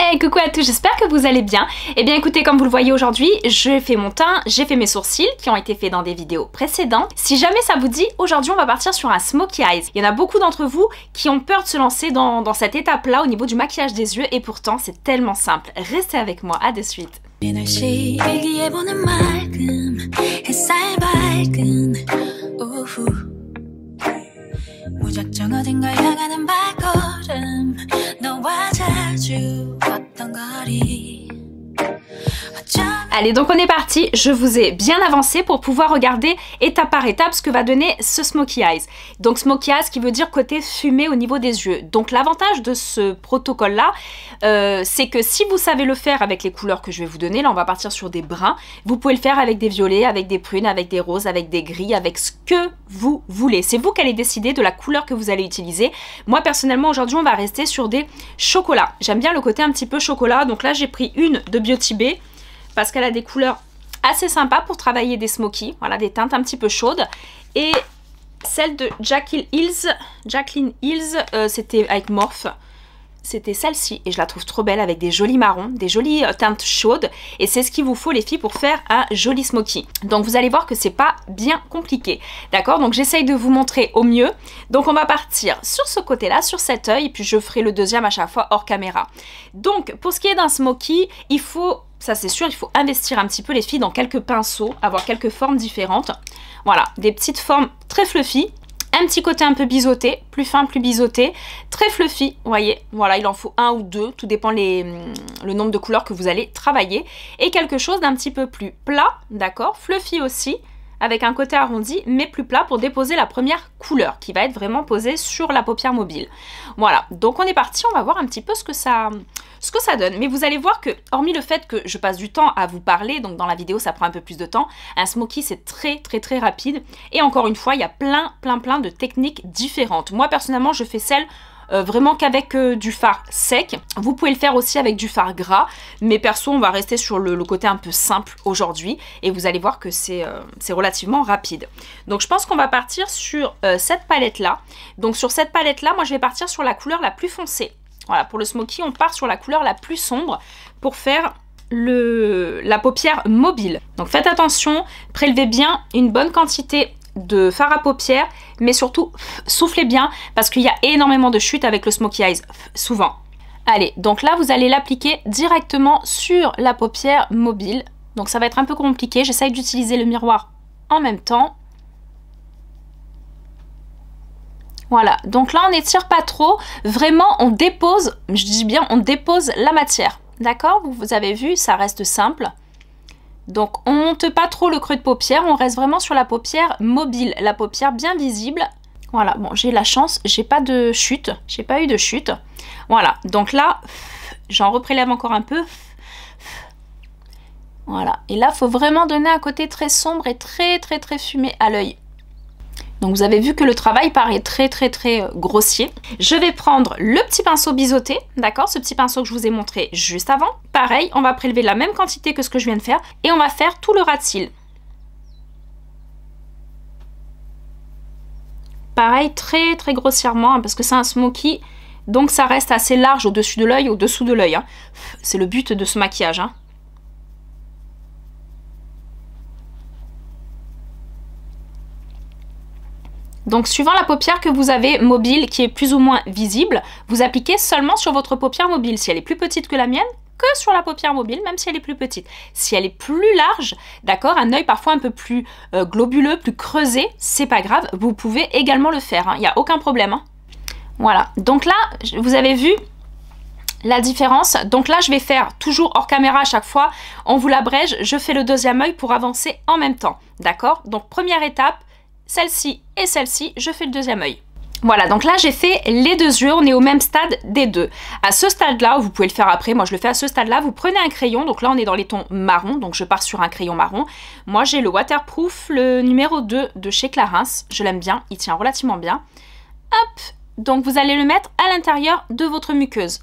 Hey, coucou à tous, j'espère que vous allez bien. Eh bien écoutez, comme vous le voyez aujourd'hui, j'ai fait mon teint, j'ai fait mes sourcils qui ont été faits dans des vidéos précédentes. Si jamais ça vous dit, aujourd'hui on va partir sur un smokey eyes. Il y en a beaucoup d'entre vous qui ont peur de se lancer dans cette étape-là au niveau du maquillage des yeux et pourtant c'est tellement simple. Restez avec moi, à de suite. 무작정 어딘가 향하는 발걸음 너와 자주 걷던 거리. Allez, donc on est parti, je vous ai bien avancé pour pouvoir regarder étape par étape ce que va donner ce smokey eyes. Donc smokey eyes qui veut dire côté fumé au niveau des yeux. Donc l'avantage de ce protocole là, c'est que si vous savez le faire avec les couleurs que je vais vous donner, là on va partir sur des bruns, vous pouvez le faire avec des violets, avec des prunes, avec des roses, avec des gris, avec ce que vous voulez. C'est vous qui allez décider de la couleur que vous allez utiliser. Moi personnellement aujourd'hui on va rester sur des chocolats. J'aime bien le côté un petit peu chocolat, donc là j'ai pris une de Beauty Bay, parce qu'elle a des couleurs assez sympas pour travailler des smokies, voilà, des teintes un petit peu chaudes. Et celle de Jaclyn Hills, c'était avec Morphe. C'était celle-ci et je la trouve trop belle avec des jolis marrons, des jolies teintes chaudes. Et c'est ce qu'il vous faut les filles pour faire un joli smoky. Donc vous allez voir que c'est pas bien compliqué. D'accord? Donc j'essaye de vous montrer au mieux. Donc on va partir sur ce côté-là, sur cet œil. Et puis je ferai le deuxième à chaque fois hors caméra. Donc pour ce qui est d'un smoky, il faut... Ça c'est sûr, il faut investir un petit peu les filles dans quelques pinceaux, avoir quelques formes différentes. Voilà, des petites formes très fluffy, un petit côté un peu biseauté, plus fin, plus biseauté, très fluffy, vous voyez. Voilà, il en faut un ou deux, tout dépend le nombre de couleurs que vous allez travailler. Et quelque chose d'un petit peu plus plat, d'accord, fluffy aussi, avec un côté arrondi, mais plus plat pour déposer la première couleur, qui va être vraiment posée sur la paupière mobile. Voilà, donc on est parti, on va voir un petit peu ce que ça donne. Mais vous allez voir que, hormis le fait que je passe du temps à vous parler, donc dans la vidéo ça prend un peu plus de temps, un smoky c'est très rapide. Et encore une fois, il y a plein de techniques différentes. Moi personnellement, je fais celle vraiment qu'avec du fard sec. Vous pouvez le faire aussi avec du fard gras, mais perso on va rester sur le côté un peu simple aujourd'hui et vous allez voir que c'est relativement rapide. Donc je pense qu'on va partir sur cette palette là. Donc sur cette palette là, moi je vais partir sur la couleur la plus foncée. Voilà, pour le smoky on part sur la couleur la plus sombre pour faire la paupière mobile. Donc faites attention, prélevez bien une bonne quantité de fard à paupières, mais surtout soufflez bien parce qu'il y a énormément de chutes avec le smokey eyes, souvent. Allez, donc là vous allez l'appliquer directement sur la paupière mobile, donc ça va être un peu compliqué, j'essaye d'utiliser le miroir en même temps. Voilà, donc là on n'étire pas trop, vraiment on dépose, je dis bien on dépose la matière, d'accord? Vous avez vu, ça reste simple. Donc on monte pas trop le creux de paupière, on reste vraiment sur la paupière mobile, la paupière bien visible. Voilà, bon j'ai la chance, j'ai pas de chute, j'ai pas eu de chute. Voilà, donc là, j'en reprélève encore un peu. Voilà, et là il faut vraiment donner un côté très sombre et très fumé à l'œil. Donc vous avez vu que le travail paraît très grossier. Je vais prendre le petit pinceau biseauté, d'accord, ce petit pinceau que je vous ai montré juste avant. Pareil, on va prélever la même quantité que ce que je viens de faire et on va faire tout le ras de cils. Pareil, très grossièrement, hein, parce que c'est un smoky, donc ça reste assez large au-dessus de l'œil, au-dessous de l'œil. Hein. C'est le but de ce maquillage. Hein. Donc suivant la paupière que vous avez mobile qui est plus ou moins visible, vous appliquez seulement sur votre paupière mobile. Si elle est plus petite que la mienne, que sur la paupière mobile, même si elle est plus petite. Si elle est plus large, d'accord, un œil parfois un peu plus globuleux, plus creusé, c'est pas grave, vous pouvez également le faire, il n'y a aucun problème. Hein. Voilà, donc là, vous avez vu la différence. Donc là, je vais faire toujours hors caméra à chaque fois, on vous l'abrège, je fais le deuxième œil pour avancer en même temps, d'accord? Donc première étape, celle-ci et celle-ci, je fais le deuxième œil. Voilà, donc là j'ai fait les deux yeux, on est au même stade des deux. À ce stade-là, vous pouvez le faire après, moi je le fais à ce stade-là, vous prenez un crayon, donc là on est dans les tons marron, donc je pars sur un crayon marron. Moi j'ai le Waterproof, le numéro 2 de chez Clarins, je l'aime bien, il tient relativement bien. Hop, donc vous allez le mettre à l'intérieur de votre muqueuse.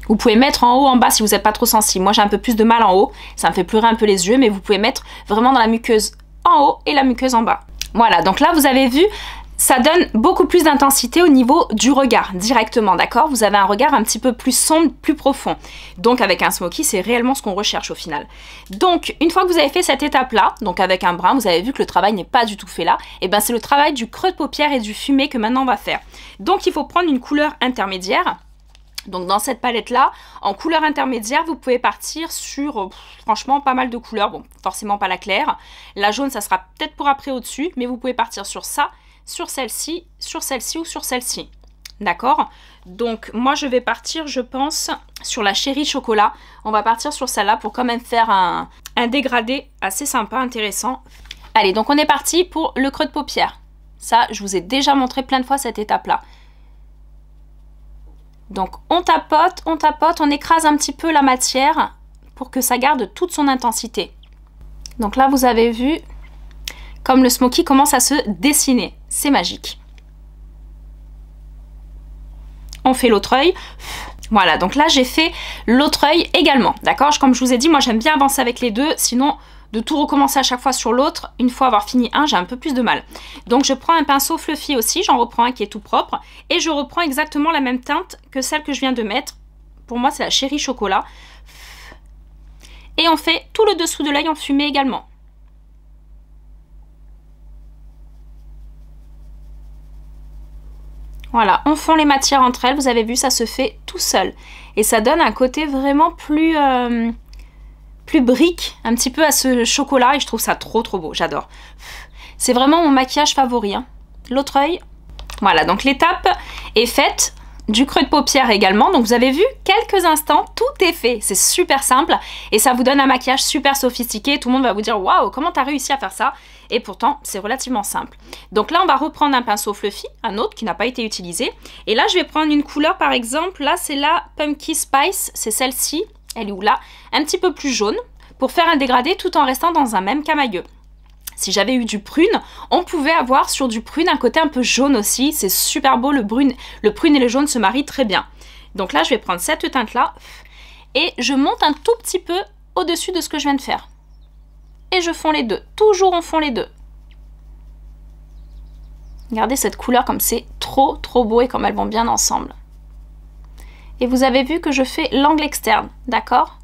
Vous pouvez mettre en haut, en bas si vous n'êtes pas trop sensible. Moi j'ai un peu plus de mal en haut, ça me fait pleurer un peu les yeux, mais vous pouvez mettre vraiment dans la muqueuse en haut et la muqueuse en bas. Voilà, donc là vous avez vu, ça donne beaucoup plus d'intensité au niveau du regard, directement, d'accord? Vous avez un regard un petit peu plus sombre, plus profond. Donc avec un smoky, c'est réellement ce qu'on recherche au final. Donc, une fois que vous avez fait cette étape-là, donc avec un brun, vous avez vu que le travail n'est pas du tout fait là, et ben c'est le travail du creux de paupière et du fumé que maintenant on va faire. Donc il faut prendre une couleur intermédiaire. Donc dans cette palette-là, en couleur intermédiaire, vous pouvez partir sur, franchement, pas mal de couleurs. Bon, forcément pas la claire. La jaune, ça sera peut-être pour après au-dessus, mais vous pouvez partir sur ça, sur celle-ci ou sur celle-ci. D'accord? Donc moi je vais partir, je pense, sur la chérie chocolat. On va partir sur celle-là pour quand même faire un dégradé assez sympa, intéressant. Allez, donc on est parti pour le creux de paupière. Ça, je vous ai déjà montré plein de fois cette étape-là. Donc on tapote, on écrase un petit peu la matière pour que ça garde toute son intensité. Donc là vous avez vu comme le smoky commence à se dessiner. C'est magique. On fait l'autre œil. Voilà, donc là j'ai fait l'autre œil également. D'accord? Comme je vous ai dit, moi j'aime bien avancer avec les deux, sinon de tout recommencer à chaque fois sur l'autre, une fois avoir fini un, j'ai un peu plus de mal. Donc je prends un pinceau fluffy aussi, j'en reprends un qui est tout propre, et je reprends exactement la même teinte que celle que je viens de mettre. Pour moi c'est la chérie chocolat. Et on fait tout le dessous de l'œil en fumé également. Voilà, on fond les matières entre elles, vous avez vu, ça se fait tout seul. Et ça donne un côté vraiment plus brique, un petit peu à ce chocolat, et je trouve ça trop beau, j'adore. C'est vraiment mon maquillage favori. Hein. L'autre œil, voilà, donc l'étape est faite. Du creux de paupière également, donc vous avez vu, quelques instants, tout est fait. C'est super simple, et ça vous donne un maquillage super sophistiqué. Tout le monde va vous dire, waouh, comment t'as réussi à faire ça? Et pourtant, c'est relativement simple. Donc là, on va reprendre un pinceau fluffy, un autre qui n'a pas été utilisé. Et là, je vais prendre une couleur, par exemple, là, c'est la Pumpkin Spice, c'est celle-ci, elle est où là? Un petit peu plus jaune, pour faire un dégradé tout en restant dans un même camailleux. Si j'avais eu du prune, on pouvait avoir sur du prune un côté un peu jaune aussi. C'est super beau, le prune et le jaune se marient très bien. Donc là, je vais prendre cette teinte-là et je monte un tout petit peu au-dessus de ce que je viens de faire. Et je fonds les deux. Toujours on fond les deux. Regardez cette couleur comme c'est trop beau et comme elles vont bien ensemble. Et vous avez vu que je fais l'angle externe, d'accord?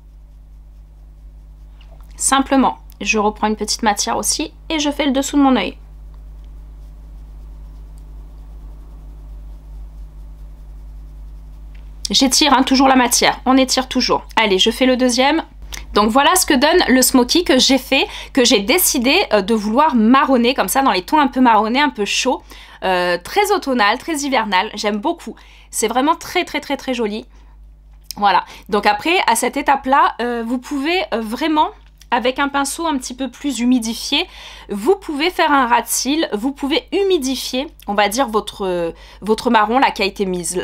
Simplement. Je reprends une petite matière aussi et je fais le dessous de mon œil. J'étire hein, toujours la matière, on étire toujours. Allez, je fais le deuxième. Donc voilà ce que donne le smoky que j'ai fait, que j'ai décidé de vouloir marronner comme ça dans les tons un peu marronnés, un peu chauds. Très automnal, très hivernal, j'aime beaucoup. C'est vraiment très joli. Voilà, donc après à cette étape-là, vous pouvez vraiment... Avec un pinceau un petit peu plus humidifié, vous pouvez faire un ras de cils, vous pouvez humidifier, on va dire, votre marron là, qui a été mis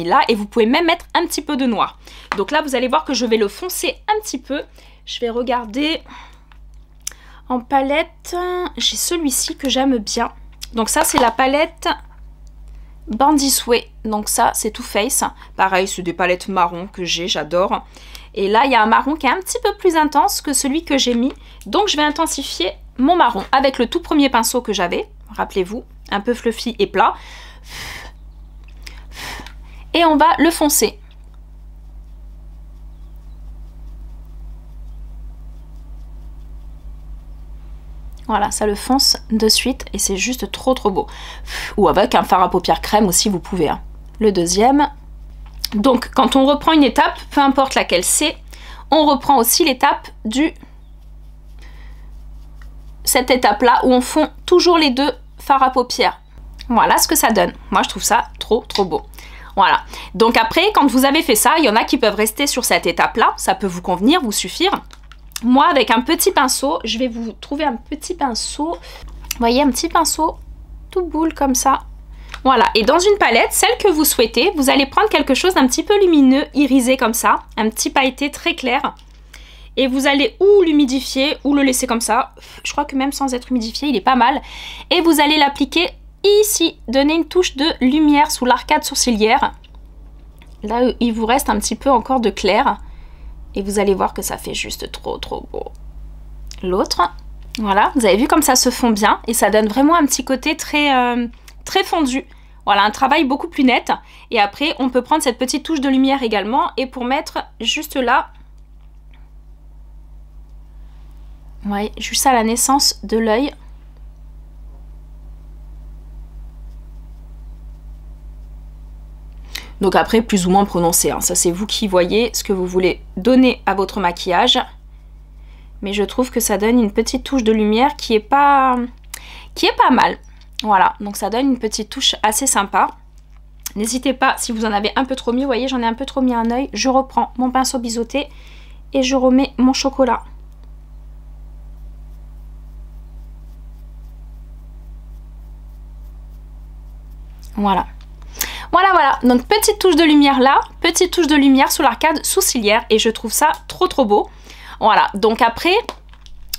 là, et vous pouvez même mettre un petit peu de noir. Donc là, vous allez voir que je vais le foncer un petit peu. Je vais regarder en palette. J'ai celui-ci que j'aime bien. Donc ça, c'est la palette Bandis Way. Donc ça, c'est Too Faced. Pareil, c'est des palettes marron que j'adore. Et là, il y a un marron qui est un petit peu plus intense que celui que j'ai mis. Donc, je vais intensifier mon marron avec le tout premier pinceau que j'avais. Rappelez-vous, un peu fluffy et plat. Et on va le foncer. Voilà, ça le fonce de suite et c'est juste trop beau. Ou avec un fard à paupières crème aussi, vous pouvez. Hein. Le deuxième... Donc, quand on reprend une étape, peu importe laquelle c'est, on reprend aussi l'étape cette étape-là où on fond toujours les deux fards à paupières. Voilà ce que ça donne. Moi, je trouve ça trop beau. Voilà. Donc après, quand vous avez fait ça, il y en a qui peuvent rester sur cette étape-là. Ça peut vous convenir, vous suffire. Moi, avec un petit pinceau, je vais vous trouver un petit pinceau. Vous voyez, un petit pinceau tout boule comme ça. Voilà, et dans une palette, celle que vous souhaitez, vous allez prendre quelque chose d'un petit peu lumineux, irisé comme ça, un petit pailleté très clair. Et vous allez ou l'humidifier ou le laisser comme ça. Je crois que même sans être humidifié, il est pas mal. Et vous allez l'appliquer ici, donner une touche de lumière sous l'arcade sourcilière. Là, il vous reste un petit peu encore de clair. Et vous allez voir que ça fait juste trop beau. L'autre, voilà, vous avez vu comme ça se fond bien. Et ça donne vraiment un petit côté très très fondu. Voilà, un travail beaucoup plus net. Et après, on peut prendre cette petite touche de lumière également. Et pour mettre juste là, ouais, juste à la naissance de l'œil. Donc après, plus ou moins prononcé, hein. Ça c'est vous qui voyez ce que vous voulez donner à votre maquillage. Mais je trouve que ça donne une petite touche de lumière qui est pas mal. Voilà, donc ça donne une petite touche assez sympa. N'hésitez pas, si vous en avez un peu trop mis, vous voyez, j'en ai un peu trop mis un œil. Je reprends mon pinceau biseauté et je remets mon chocolat. Voilà. Voilà, voilà, donc petite touche de lumière là, petite touche de lumière sous l'arcade sourcilière et je trouve ça trop beau. Voilà, donc après,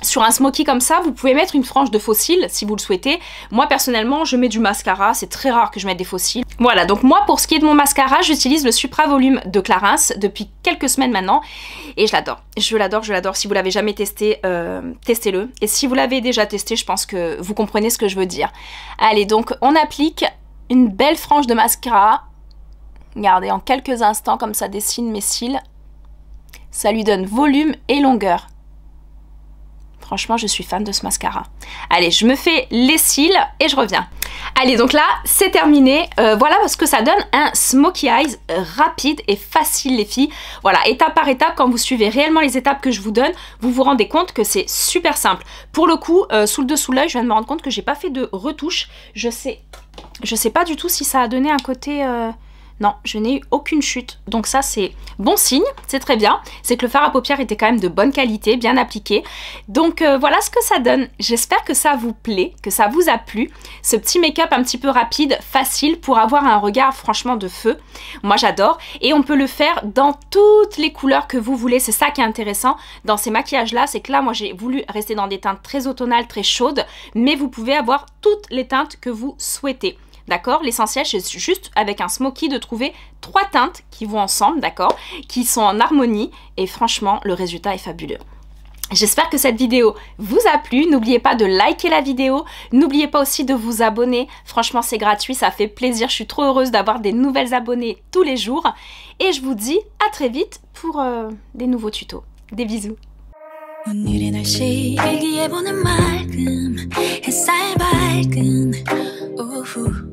sur un smoky comme ça, vous pouvez mettre une frange de faux cils si vous le souhaitez. Moi personnellement, je mets du mascara, c'est très rare que je mette des faux cils. Voilà, donc moi pour ce qui est de mon mascara, j'utilise le Supra Volume de Clarins depuis quelques semaines maintenant et je l'adore. Je l'adore, je l'adore. Si vous l'avez jamais testé, testez-le. Et si vous l'avez déjà testé, je pense que vous comprenez ce que je veux dire. Allez, donc on applique une belle frange de mascara. Regardez, en quelques instants, comme ça dessine mes cils. Ça lui donne volume et longueur. Franchement, je suis fan de ce mascara. Allez, je me fais les cils et je reviens. Allez, donc là, c'est terminé. Voilà ce que ça donne, un smokey eyes rapide et facile, les filles. Voilà, étape par étape, quand vous suivez réellement les étapes que je vous donne, vous vous rendez compte que c'est super simple. Pour le coup, sous le dessous de l'œil, je viens de me rendre compte que j'ai pas fait de retouche. Je sais pas du tout si ça a donné un côté... Non, je n'ai eu aucune chute. Donc ça, c'est bon signe, c'est très bien. C'est que le fard à paupières était quand même de bonne qualité, bien appliqué. Donc voilà ce que ça donne. J'espère que ça vous plaît, que ça vous a plu. Ce petit make-up un petit peu rapide, facile, pour avoir un regard franchement de feu. Moi, j'adore. Et on peut le faire dans toutes les couleurs que vous voulez. C'est ça qui est intéressant dans ces maquillages-là. C'est que là, moi, j'ai voulu rester dans des teintes très automnales, très chaudes. Mais vous pouvez avoir toutes les teintes que vous souhaitez. D'accord? L'essentiel, c'est juste avec un smoky de trouver 3 teintes qui vont ensemble, d'accord? Qui sont en harmonie et franchement, le résultat est fabuleux. J'espère que cette vidéo vous a plu. N'oubliez pas de liker la vidéo. N'oubliez pas aussi de vous abonner. Franchement, c'est gratuit, ça fait plaisir. Je suis trop heureuse d'avoir des nouvelles abonnés tous les jours. Et je vous dis à très vite pour des nouveaux tutos. Des bisous. 오늘의 날씨 일기예보는 맑음 햇살 밝은 오후